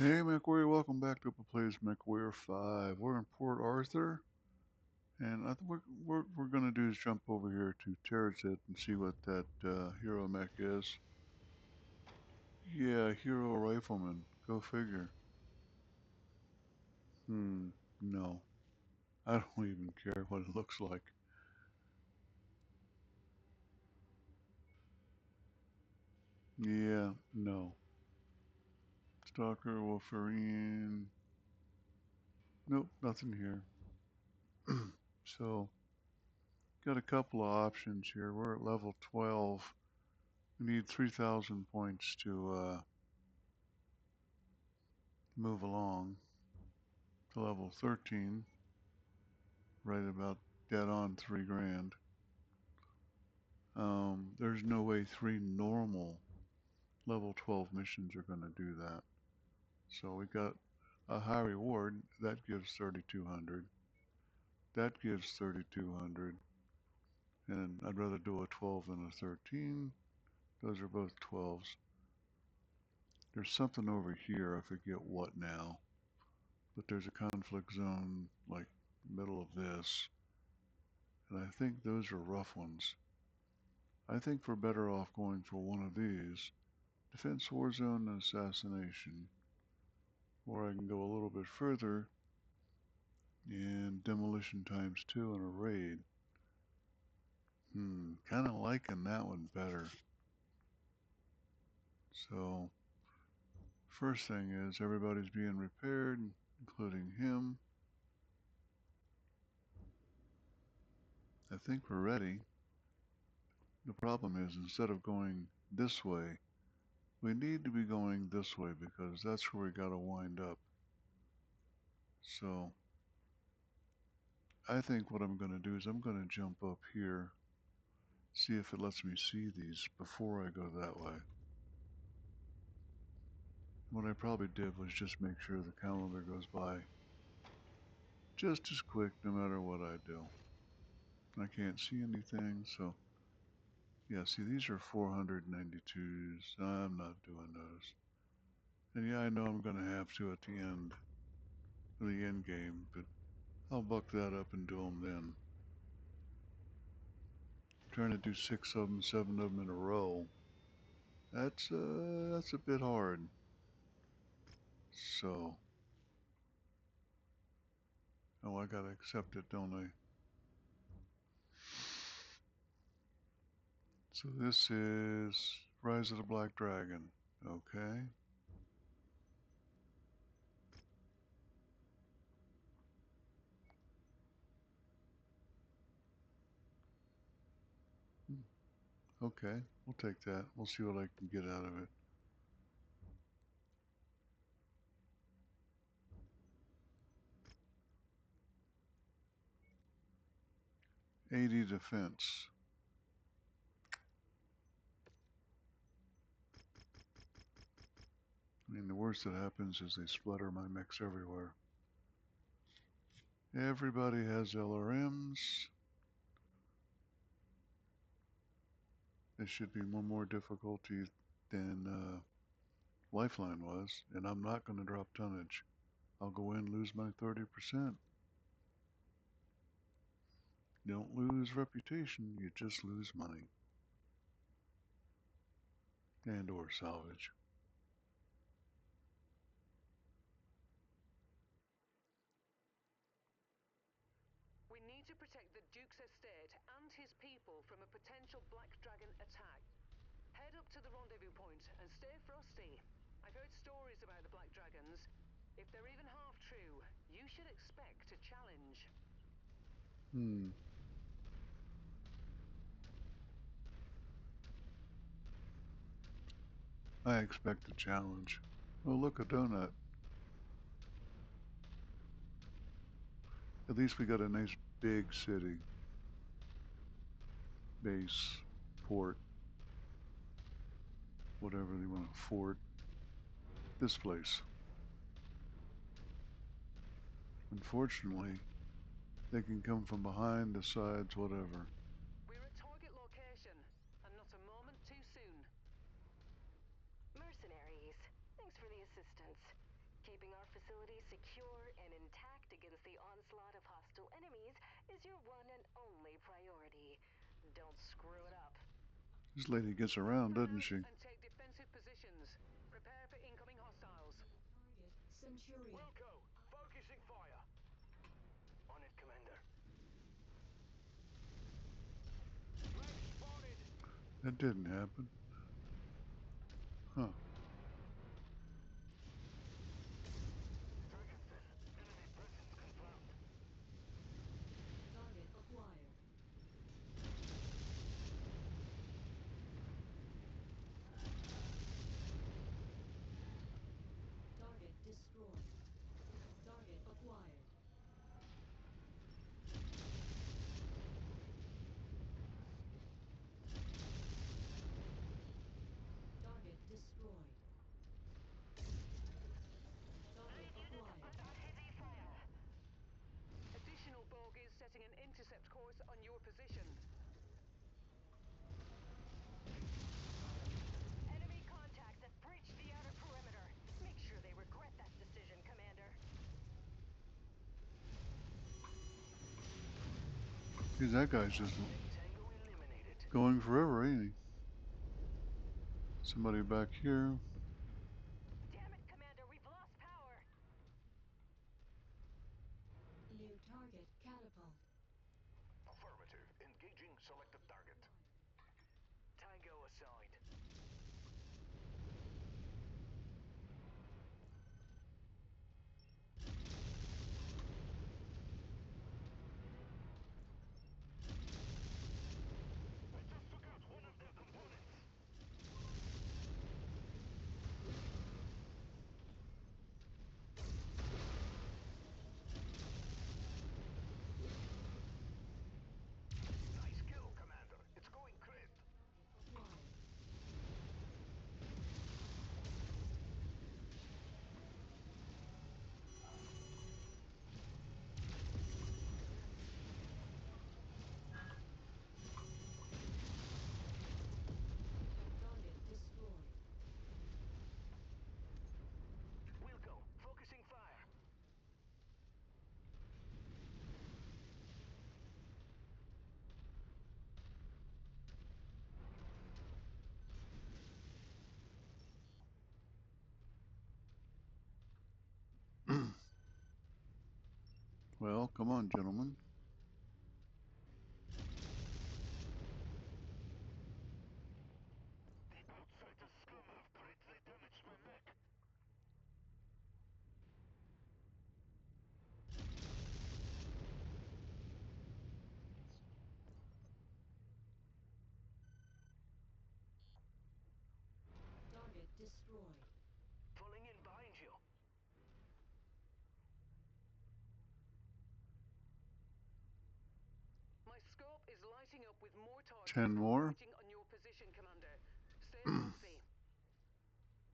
Hey MechWarrior, welcome back to Up Plays MechWarrior 5. We're in Port Arthur, and I think we're gonna do is jump over here to Terrazit and see what that hero mech is. Yeah, hero rifleman. Go figure. No. I don't even care what it looks like. Yeah, no. Stalker, Wolverine. Nope, nothing here. So, got a couple of options here. We're at level 12. We need 3,000 points to move along to level 13, right about dead on 3 grand. There's no way 3 normal level 12 missions are going to do that. So we got a high reward that gives 3,200. That gives 3,200. And I'd rather do a 12 than a 13. Those are both 12s. There's something over here, I forget what now, but there's a conflict zone like middle of this, and I think those are rough ones. I think we're better off going for one of these. Defense, war zone, and assassination. Or I can go a little bit further and demolition times 2 in a raid. Kind of liking that one better. So, first thing is everybody's being repaired, including him. I think we're ready. The problem is instead of going this way, we need to be going this way because that's where we got to wind up. So, I think what I'm going to do is I'm going to jump up here, see if it lets me see these before I go that way. What I probably did was just make sure the calendar goes by just as quick no matter what I do. I can't see anything, so yeah, see these are 492s. I'm not doing those. And yeah, I know I'm going to have to at the end of the end game, but I'll buck that up and do them then. Trying to do 6 of them, 7 of them in a row. That's a bit hard. So, oh, I gotta accept it, don't I? So this is Rise of the Black Dragon. Okay. Okay, we'll take that. We'll see what I can get out of it. 80 defense. I mean, the worst that happens is they splatter my mechs everywhere. Everybody has LRMs. It should be one more difficulty than Lifeline was, and I'm not going to drop tonnage. I'll go in, lose my 30%. You don't lose reputation, you just lose money. And or salvage. We need to protect the Duke's estate and his people from a potential Black Dragon attack. Head up to the rendezvous point and stay frosty. I've heard stories about the Black Dragons. If they're even half true, you should expect a challenge. I expect a challenge. Oh, look, a donut. At least we got a nice big city. Base, port, whatever they want, fort. This place. Unfortunately, they can come from behind, the sides, whatever. We're at target location, and not a moment too soon. Mercenaries, thanks for the assistance. Keeping our facility secure and intact against the onslaught of hostile enemies is your one and only priority. Don't screw it up. This lady gets around, doesn't she? And take defensive positions. Prepare for incoming hostiles. Target Centurion. Wilco, focusing fire. On it, Commander. Flag spotted. That didn't happen. Huh. Ferguson, enemy presence confirmed. Target acquired. Target destroyed. Target acquired. Target destroyed. Target acquired. Additional bogies setting an intercept course on your position. Enemy contacts have breached the outer perimeter. Make sure they regret that decision, Commander. Geez, that guy's just Tango eliminated. going forever, ain't he? Somebody back here. Damn it, Commander, we've lost power. New target catapult. Affirmative. Engaging selected target. Tango assigned. I just took out one of their components. Nice kill, Commander. It's going crit. Acquired. Target destroyed. Wilco, focusing fire. Well, come on, gentlemen. The outsider's scum have greatly damaged my mech. Target destroyed. Pulling in behind you. My scope is lighting up with more targets 10 more. fighting on your position, Commander. Stay frosty.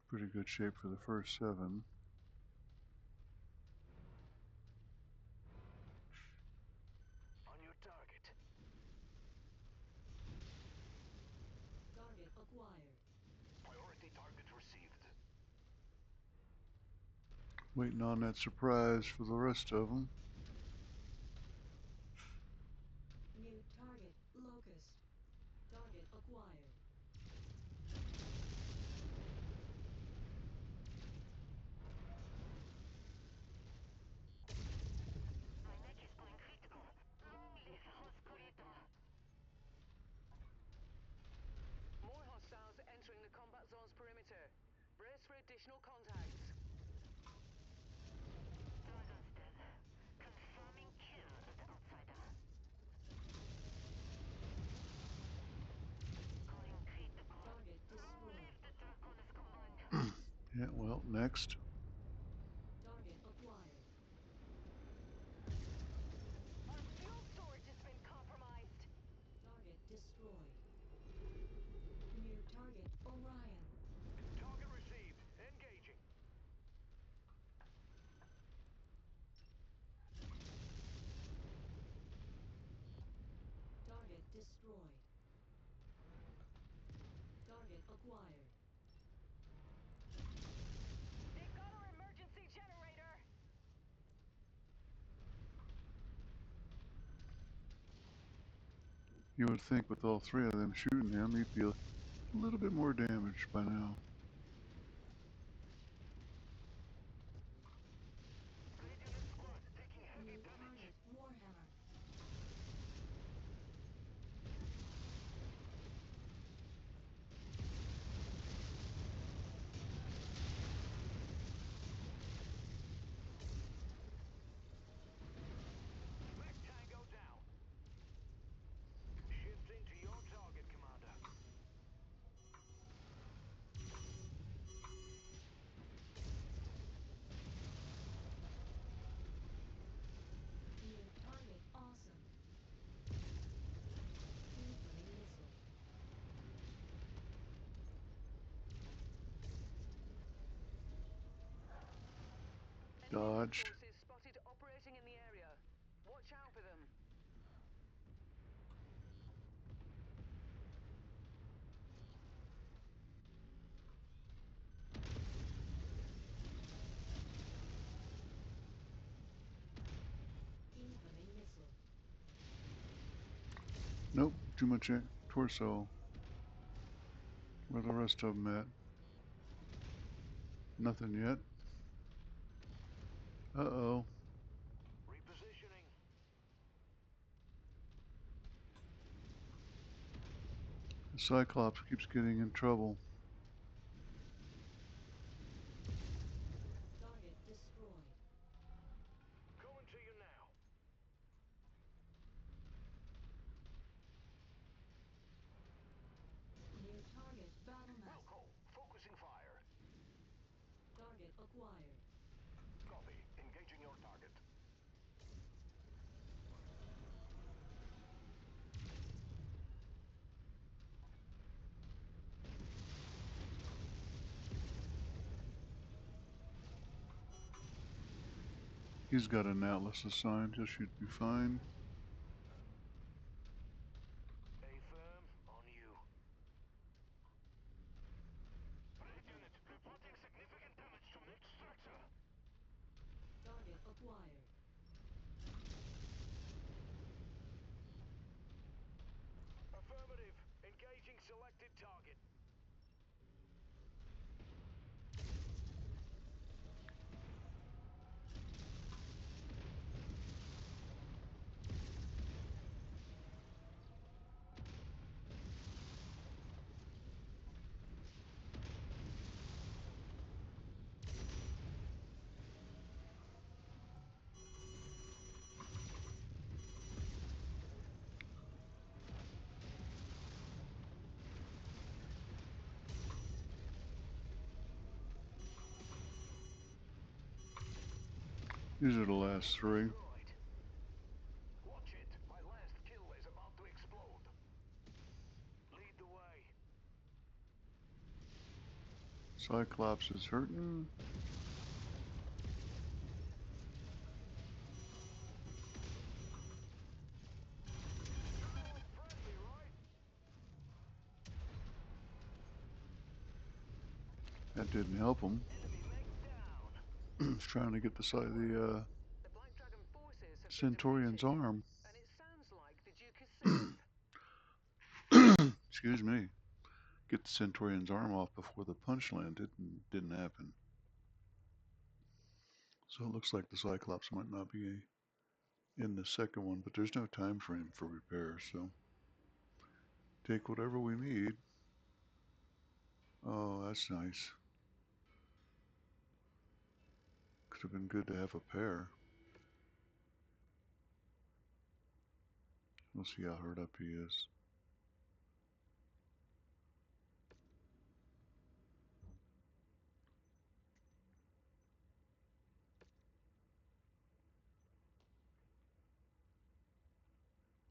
Pretty good shape for the first 7. On your target. Target acquired. Priority target received. Waiting on that surprise for the rest of them. New target locust. Target acquired. My mech is going critical. Long live Hospolito. More hostiles entering the combat zone's perimeter. Brace for additional contacts. Dragon still. Confirming kill of the outsider. Going critical. Target destroyed. The Draconis command. Yeah, well, next. Target acquired. Our fuel storage has been compromised. Target destroyed. New target Orion. Target received. Engaging. Target destroyed. Target acquired. They've got our emergency generator. You would think with all three of them shooting him, he'd be a little bit more damaged by now. Grid unit squad taking heavy New damage. target, Warhammer. Mech tango down. Shifting to your target, Commander. New target, awesome. Incoming missile. Enemy mech Dodged. forces spotted operating in the area. Watch out for them. Incoming missile. Nope, too much torso. Where the rest of them at? Nothing yet. Uh-oh. Repositioning. The Cyclops keeps getting in trouble. Target destroyed. Coming to you now. New target, Battlemaster. Wilco, focusing fire. Target acquired. Copy. Engaging your target. He's got an Atlas assigned. He should be fine. A firm on you. Grid unit reporting significant damage to mech structure. Target acquired. Affirmative. Engaging selected target. These are the last three. Destroyed. Watch it. My last kill is about to explode. Lead the way. Cyclops is hurting. You know I'm friendly, right? That didn't help him. Enemy mech down. He's trying to get the The Black Dragon forces have been Centaurion's defeated, arm. and it sounds like the Duke is safe. Excuse me. Get the Centaurion's arm off before the punch landed, and didn't happen. So it looks like the Cyclops might not be in the second one, but there's no time frame for repair, so take whatever we need. Oh, that's nice. Could have been good to have a pair. We'll see how hurt up he is.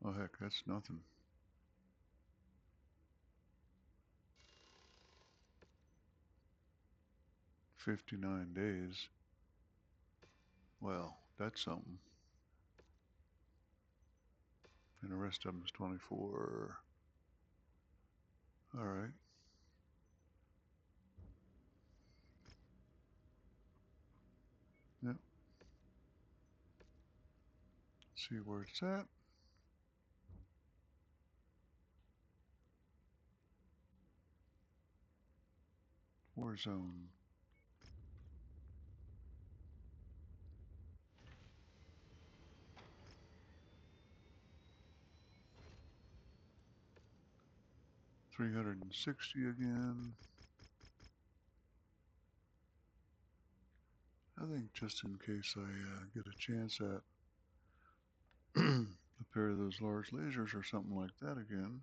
Oh heck, that's nothing. 59 days. Well, that's something. And the rest of them is 24. All right. Yep. See where it's at. War zone. $360 again. I think just in case I get a chance at a pair of those large lasers or something like that again,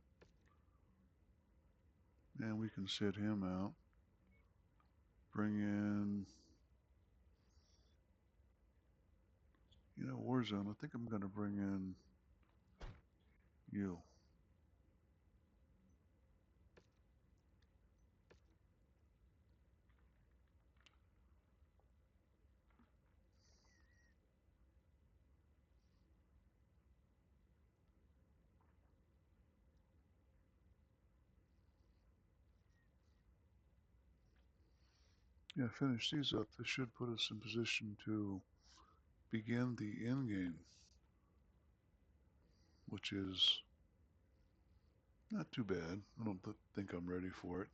and we can sit him out. Bring in, Warzone. I think I'm going to bring in you. Yeah, finish these up. This should put us in position to begin the end game, which is not too bad. I don't think I'm ready for it.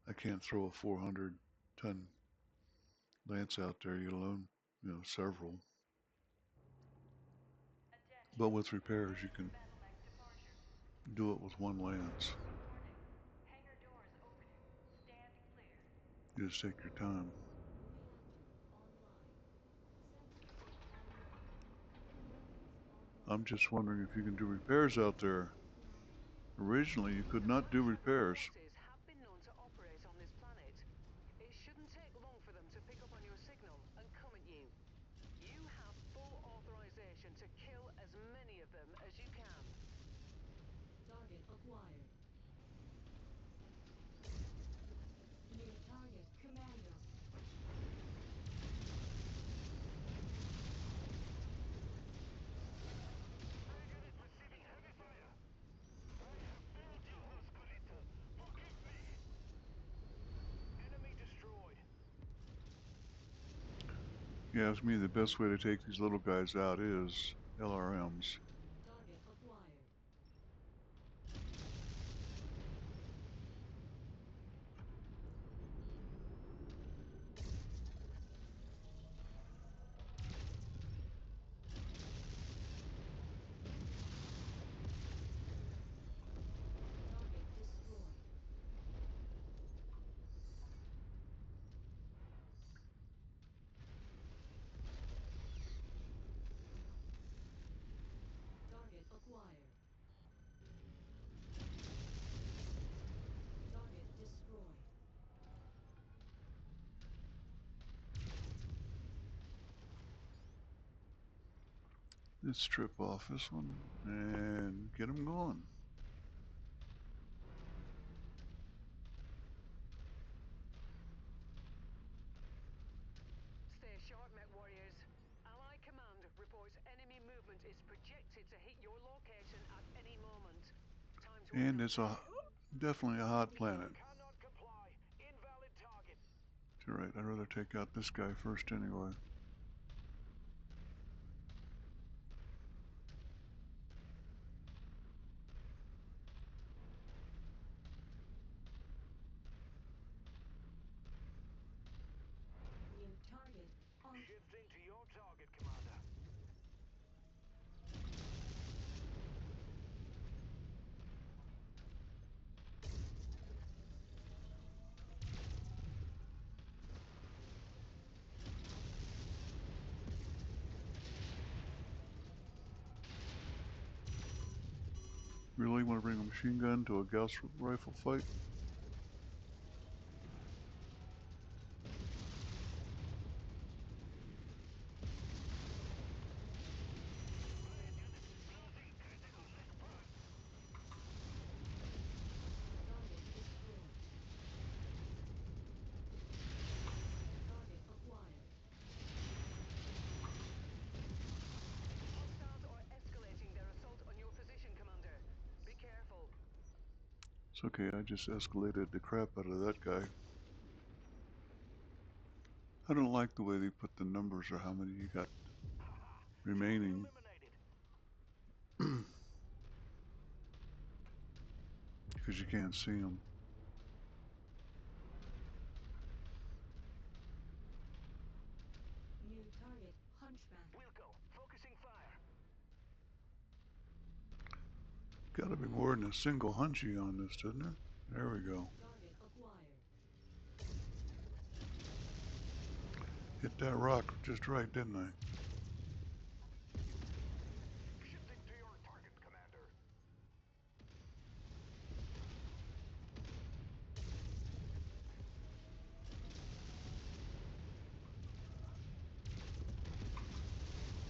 I can't throw a 400-ton lance out there, let alone, several. But with repairs, you can do it with one lance. You just take your time. Reactor online. Sensors alert. Weapons I'm online. just wondering if you can do repairs out there. Originally, you could The not Black do Dragon repairs. forces have been known to operate on this planet. It shouldn't take long for them to pick up on your signal and come at you. You have full authorization to kill as many of them as you can. Target acquired. New target Commando. My unit receiving heavy fire. I have failed you, Musculita. Forgive me. Enemy destroyed. Yeah, to me, the best way to take these little guys out is LRMs. Target acquired. Target destroyed. Target acquired. Target destroyed. Let's strip off this one and get them going. Stay sharp, mech warriors. Ally command reports enemy movement is projected to hit your location at any moment. Time to And announce it's it. definitely a hot planet. Cannot comply. Invalid target. You're right, I'd rather take out this guy first anyway. New target on. Shifting to your target, Commander. Really want to bring a machine gun to a Gauss rifle fight? Target destroyed. Target acquired. Hostiles are escalating their assault on your position, Commander. Be careful. It's okay, I just escalated the crap out of that guy. I don't like the way they put the numbers or how many you got remaining. Eliminated. Because you can't see them. Got to be more than a single hunchy on this, doesn't it? There we go. Target acquired. Hit that rock just right, didn't I? Shifting to your target, Commander.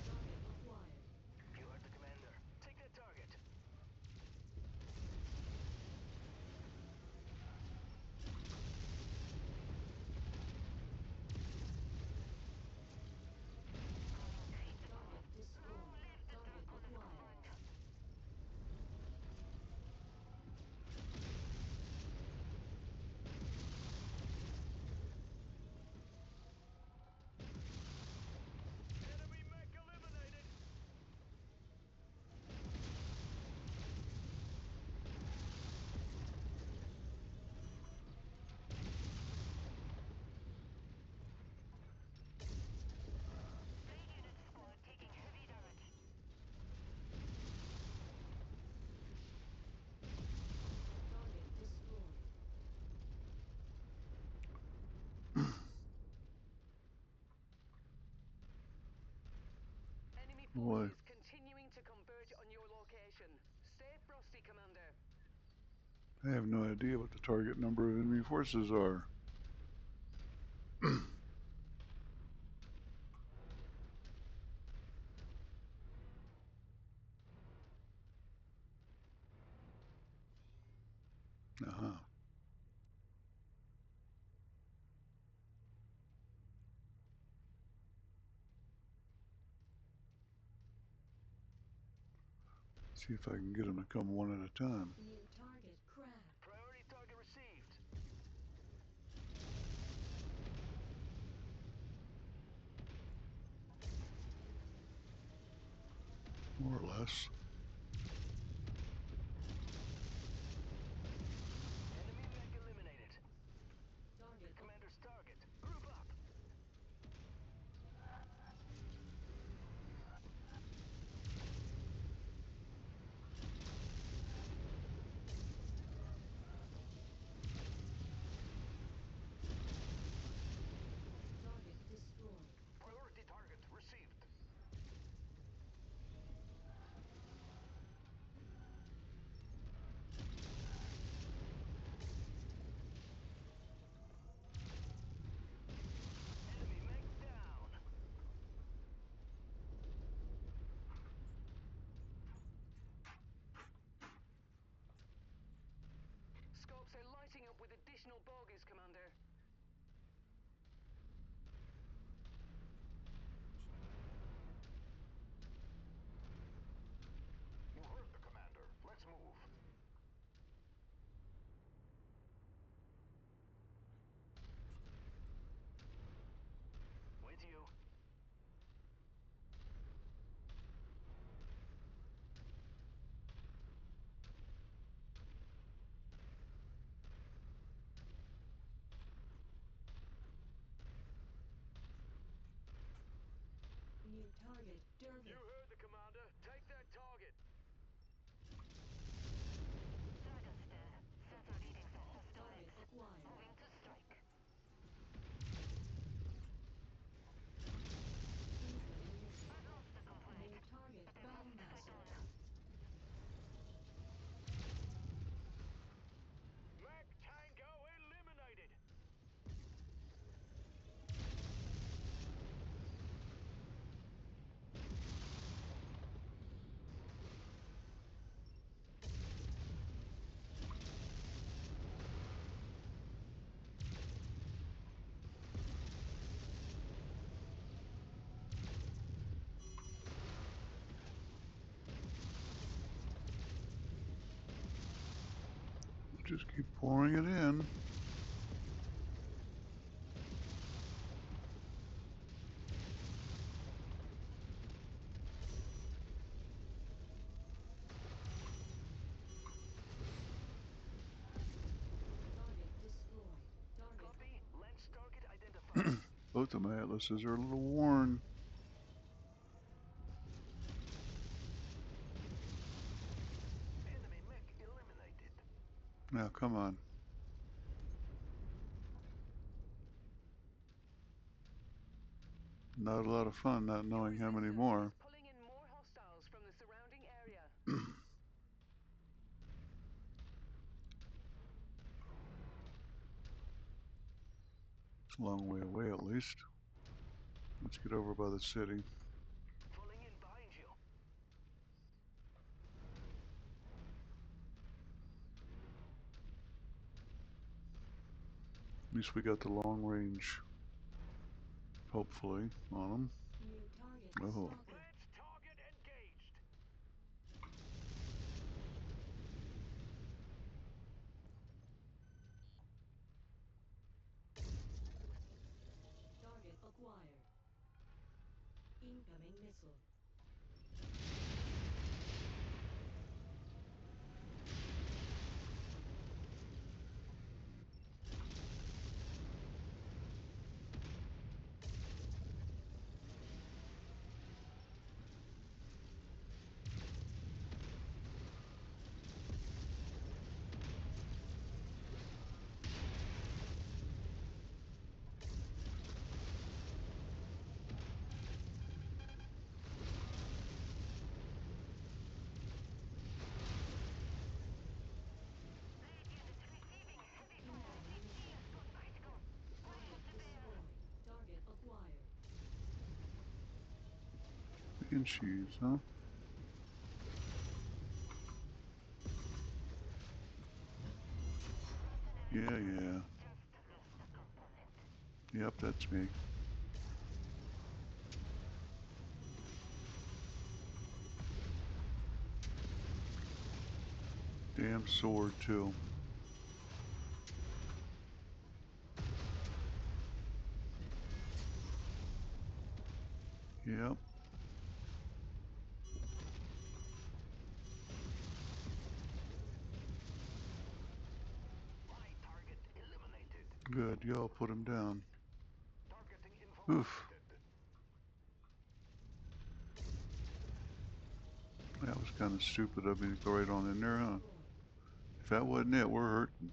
Target acquired. You heard the Commander. Take that target. Target destroyed. Target acquired. Enemy mech eliminated. Target destroyed. Enemy Boy, forces continuing to converge on your location. Stay frosty, Commander. I have no idea what the target number of enemy forces are. Uh-huh. See if I can get them to come one at a time. New target cracked. Priority target received. More or less. Enemy mech eliminated. Target Commander's target. Group up. target destroyed. Priority target received. Enemy mech down. Scopes are lighting up with additional bogies, Commander. You heard the Commander. Let's move. With you. New target You Dervish. heard the Commander. Take that target. Target acquired. Injury listed. New target Battlemaster. Mech Tango eliminated. Just keep pouring it in. Target destroyed. Target Copy. Lance target identified. Both of my atlases are a little worn. Enemy Now, come on. Not a lot of fun not Your knowing how many resistance more. is pulling in more hostiles from the surrounding area. It's a long way away at least. Let's get over by the city. Falling in behind you. At least we got the long range, hopefully, on them. New target Oh, spotted. Let's target engaged. Target acquired. Incoming missile. Incoming missile. Target destroyed. Target acquired. and cheese, huh? Yeah, yeah. Yep, that's me. Damn sword, too. Yep, My target eliminated. good. Y'all put him down. Targeting info Oof, accepted. that was kind of stupid of me to go right on in there, huh? Destroyed. If that wasn't it, we're hurting.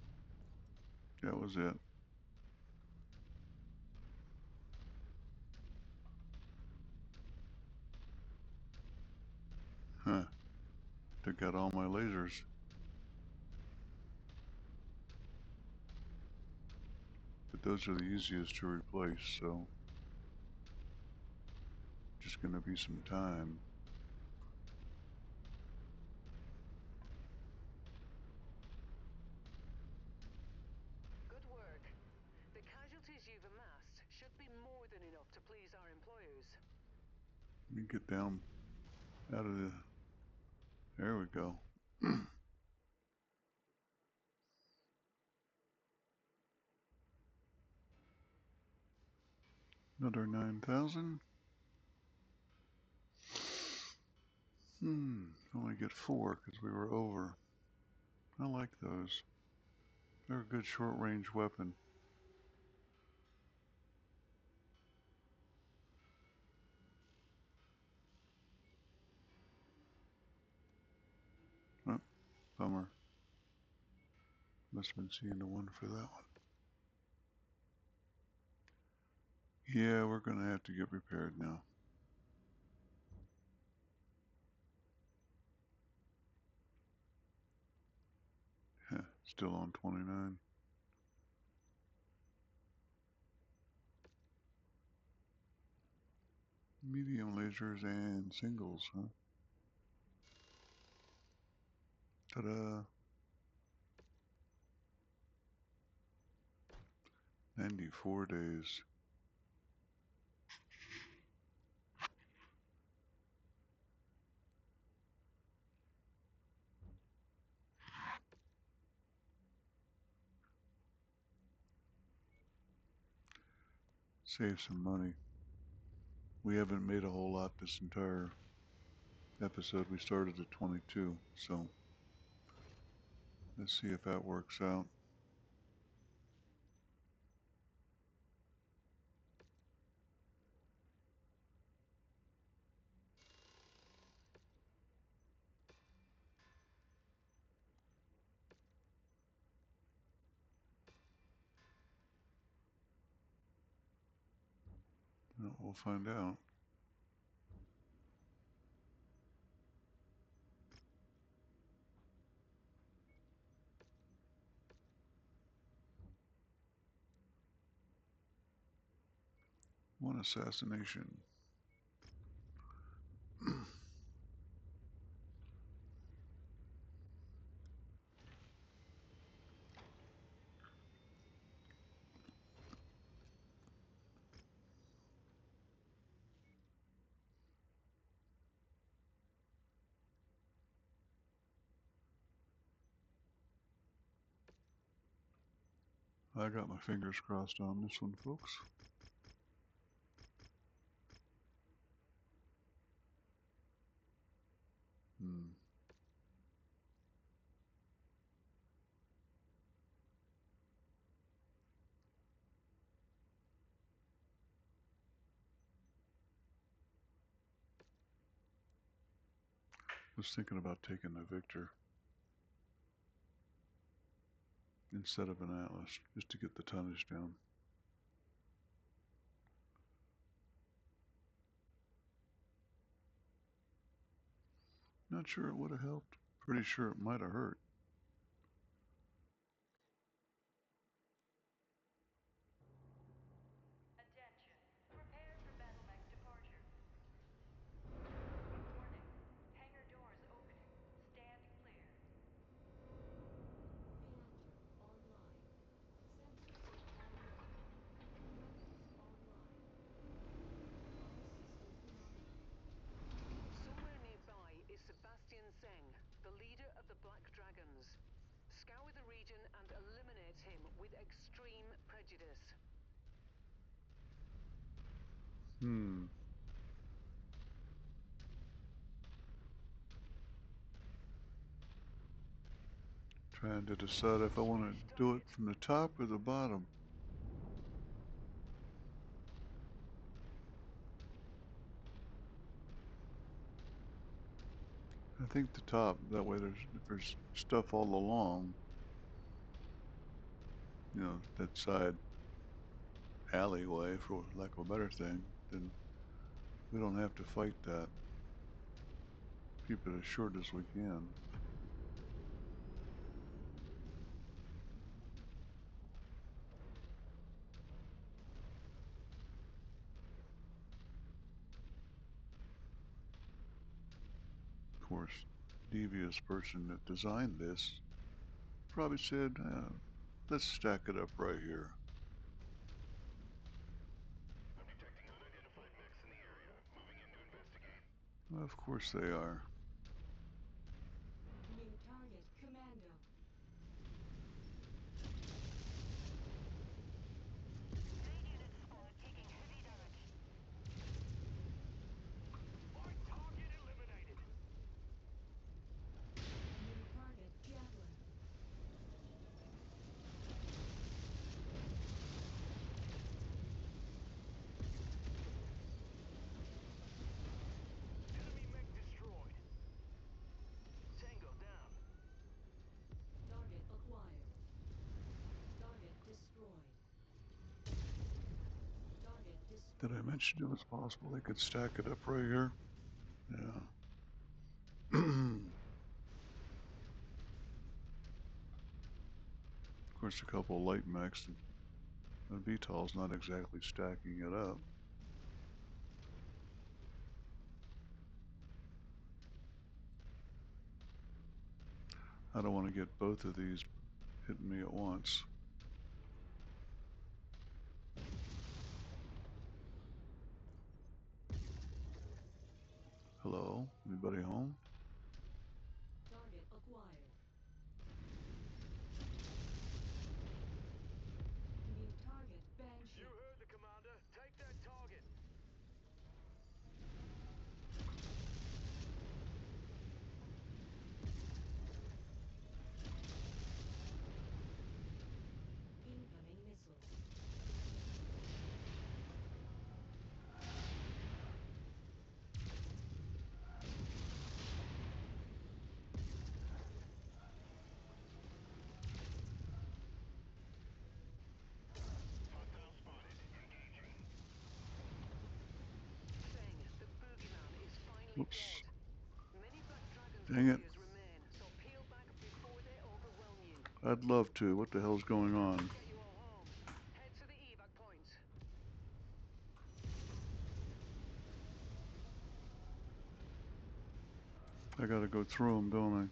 That was it. Huh. Took out all my lasers. But those are the easiest to replace, so just gonna be some time. Good work. The casualties you've amassed should be more than enough to please our employers. Let me get down out of the. There we go. Another 9,000. Only get 4 because we were over. I like those. They're a good short range weapon. Oh, bummer. Must have been seeing the one for that one. Yeah, we're gonna have to get repaired now. Still on 29. Medium lasers and singles, huh? Ta-da! 94 days. Save some money. We haven't made a whole lot this entire episode. We started at 22, so let's see if that works out. We'll find out. One assassination. I got my fingers crossed on this one, folks. Hmm. Was thinking about taking the Victor instead of an Atlas, just to get the tonnage down. Not sure it would have helped. Pretty sure it might have hurt. Attention. Prepare for battle mech departure. Warning. Hangar doors opening. Stand clear. Reactor online. Sensors online. Weapons online. All systems nominal. Somewhere nearby is Sebastian Zeng, the leader of the Black Dragons. Scour the region and eliminate him with extreme prejudice. Trying to decide if I want to do it from the top or the bottom. I think the top. That way, there's stuff all along. You know, that side alleyway, for lack of a better thing. Then we don't have to fight that. Keep it as short as we can. Of course, devious person that designed this probably said, let's stack it up right here. I'm detecting unidentified mechs in the area. Moving in to investigate. Of course they are. New target commando. Main unit squad taking heavy damage. My target eliminated. New target javelin. Enemy mech destroyed. Tango down. Target acquired. Target destroyed. Target Did I destroyed. mention it was possible they could stack it up right here? Yeah. Of course, a couple light mechs and VTOL's not exactly stacking it up. I don't want to get both of these hitting me at once. Hello? Anybody home? Target acquired. New target Banshee. You heard the commander. Take that target. Incoming missiles. Oops. dead. Many Black Dragon's Dang it. warriors remain, so peel back before they overwhelm you. I'd love to. What the hell's going on? Get you all home. Head to the evac point. I gotta go through them, don't I?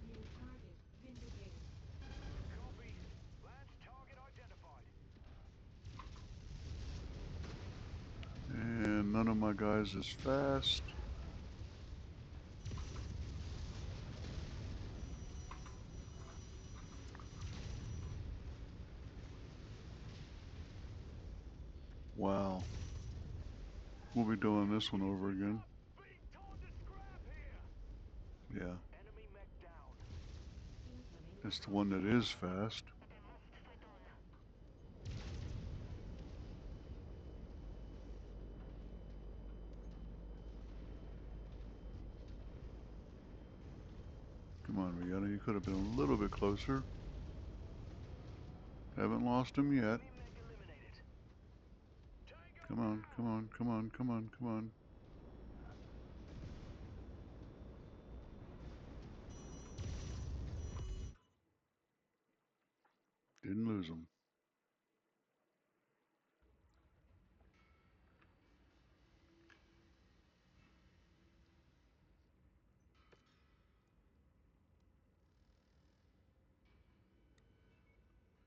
New target vindicated. Copy. Last target identified. And none of my guys is fast. Wow. We'll be doing this one over again. Being torn to scrap here. Yeah. Enemy mech down. Incoming It's the missile. one that is fast. Come on, Rihanna. You could have been a little bit closer. Haven't lost him yet. Enemy mech eliminated. Tango Come on, down. come on, come on, come on, come on. Didn't lose him.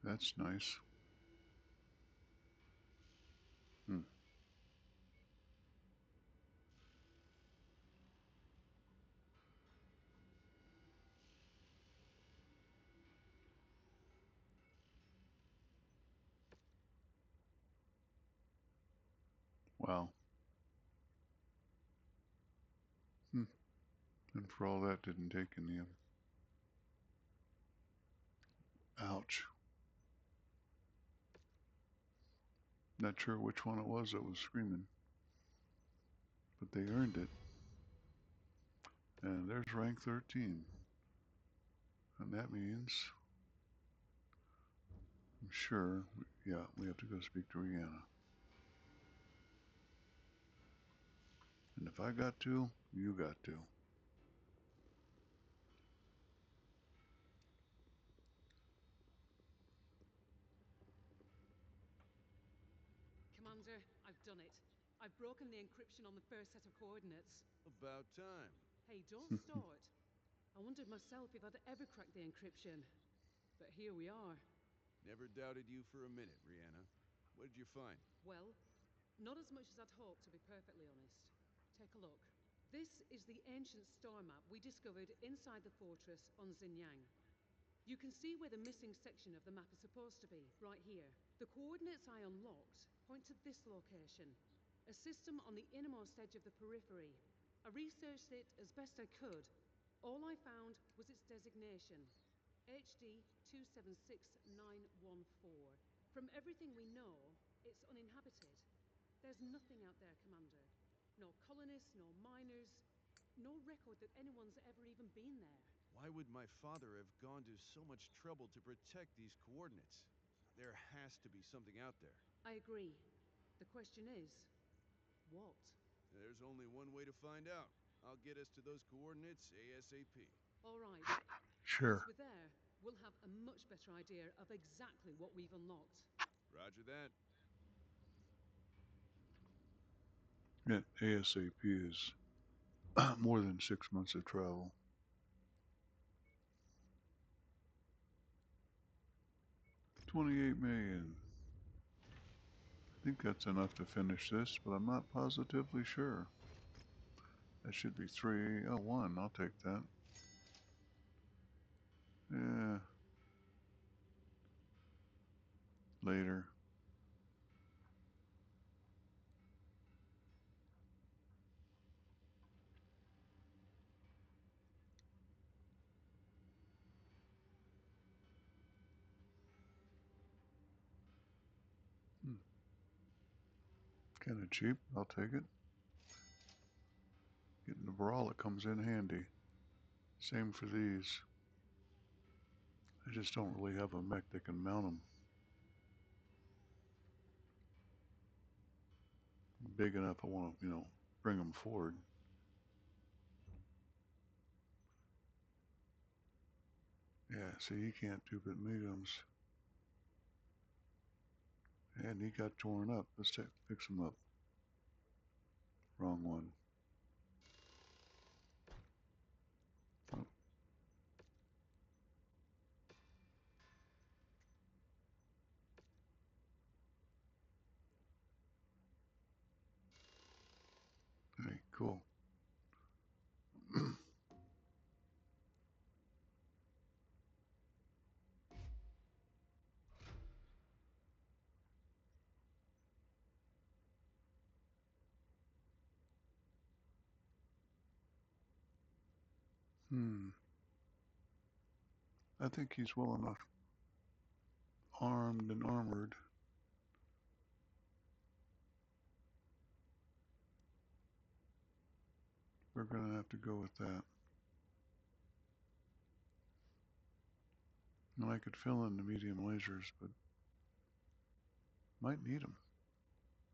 That's nice. Hmm. Wow. Hmm. And for all that, didn't take any of them. Ouch. Not sure which one it was that was screaming, but they earned it. And there's rank 13. And that means, I'm sure, yeah, we have to go speak to Rihanna. And if I got to, you got to. Commander, I've done it. I've broken the encryption on the first set of coordinates. About time. Hey, don't start. I wondered myself if I'd ever crack the encryption. But here we are. Never doubted you for a minute, Rihanna. What did you find? Well, not as much as I'd hoped, to be perfectly honest. Take a look. This is the ancient star map we discovered inside the fortress on Xinjiang. You can see where the missing section of the map is supposed to be, right here. The coordinates I unlocked point to this location, a system on the innermost edge of the periphery. I researched it as best I could. All I found was its designation, HD 276914. From everything we know, it's uninhabited. There's nothing out there, Commander. No colonists, no miners, no record that anyone's ever even been there. Why would my father have gone to so much trouble to protect these coordinates? There has to be something out there. I agree. The question is, what? There's only one way to find out. I'll get us to those coordinates ASAP. All right. Sure. Once we're there, we'll have a much better idea of exactly what we've unlocked. Roger that. Yeah, ASAP is more than 6 months of travel. 28 million. I think that's enough to finish this, but I'm not positively sure. That should be 3. Oh, 1. I'll take that. Yeah. Later. Hmm. Kind of cheap. I'll take it. Getting the brawl, it comes in handy. Same for these. I just don't really have a mech that can mount them big enough. I want to, bring them forward. Yeah, see, he can't do but mediums. And he got torn up. Let's fix him up. Wrong one. Oh, hey, cool. I think he's well enough armed and armored. We're going to have to go with that. And I could fill in the medium lasers, but might need them.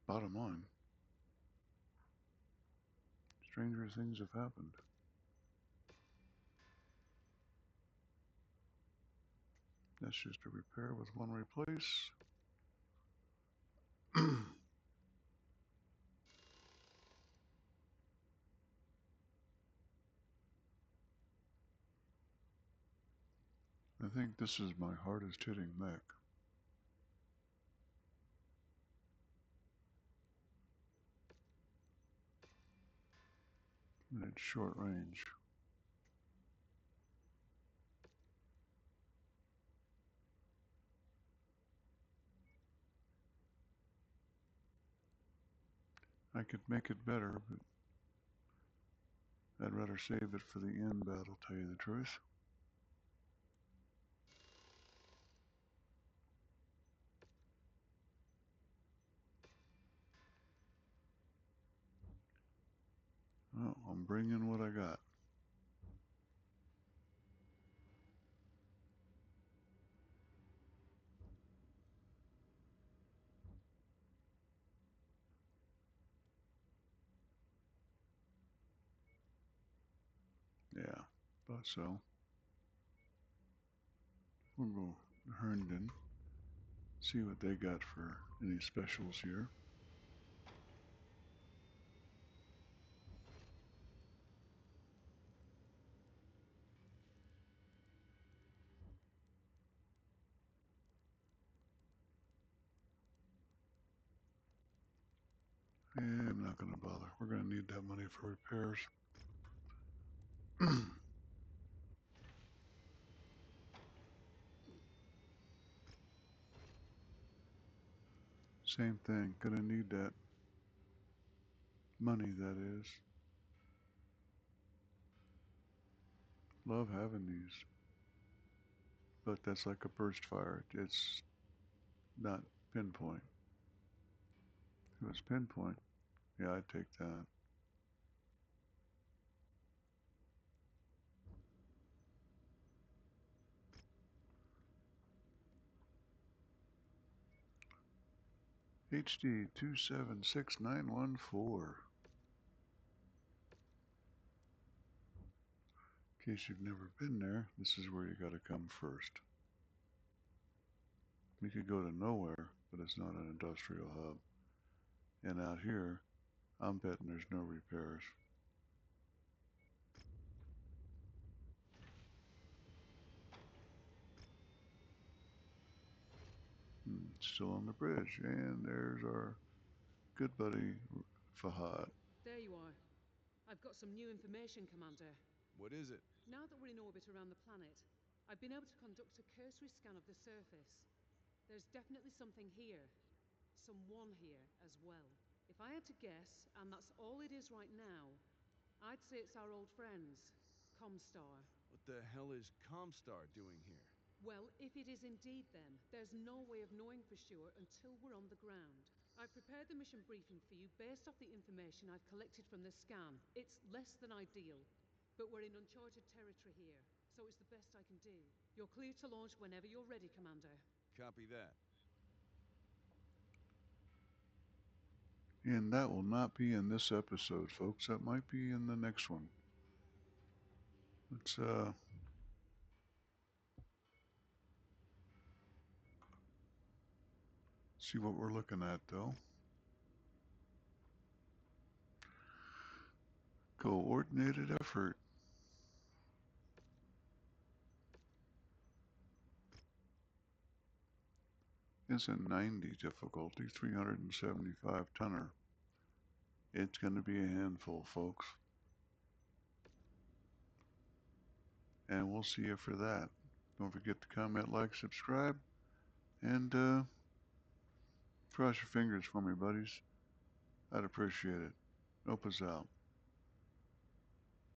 Bottom line, stranger things have happened. That's just a repair with one replace. I think this is my hardest hitting mech. And it's short range. I could make it better, but I'd rather save it for the end battle, tell you the truth. Well, I'm bringing what I got. Yeah, thought so. We'll go to Herndon, see what they got for any specials here. And I'm not going to bother. We're going to need that money for repairs. Same thing. Going to need that money, that is. Love having these. But that's like a burst fire. It's not pinpoint. If it was pinpoint, yeah, I'd take that. HD 276914. In case you've never been there, this is where you got to come first. You could go to nowhere, but it's not an industrial hub. And out here, I'm betting there's no repairs. Still on the bridge, and there's our good buddy Fahad. There you are. I've got some new information, Commander. What is it? Now that we're in orbit around the planet, I've been able to conduct a cursory scan of the surface. There's definitely something here. Someone here as well. If I had to guess, and that's all it is right now, I'd say it's our old friends, Comstar. What the hell is Comstar doing here? Well, if it is indeed them, there's no way of knowing for sure until we're on the ground. I've prepared the mission briefing for you based off the information I've collected from the scan. It's less than ideal, but we're in uncharted territory here. so it's the best I can do. You're clear to launch whenever you're ready, Commando. Copy that. And that will not be in this episode, folks. That might be in the next one. Let's see what we're looking at, though. Coordinated effort. It's a 90 difficulty, 375 tonner. It's going to be a handful, folks. And we'll see you for that. Don't forget to comment, like, subscribe, and cross your fingers for me, buddies. I'd appreciate it. Opa's out.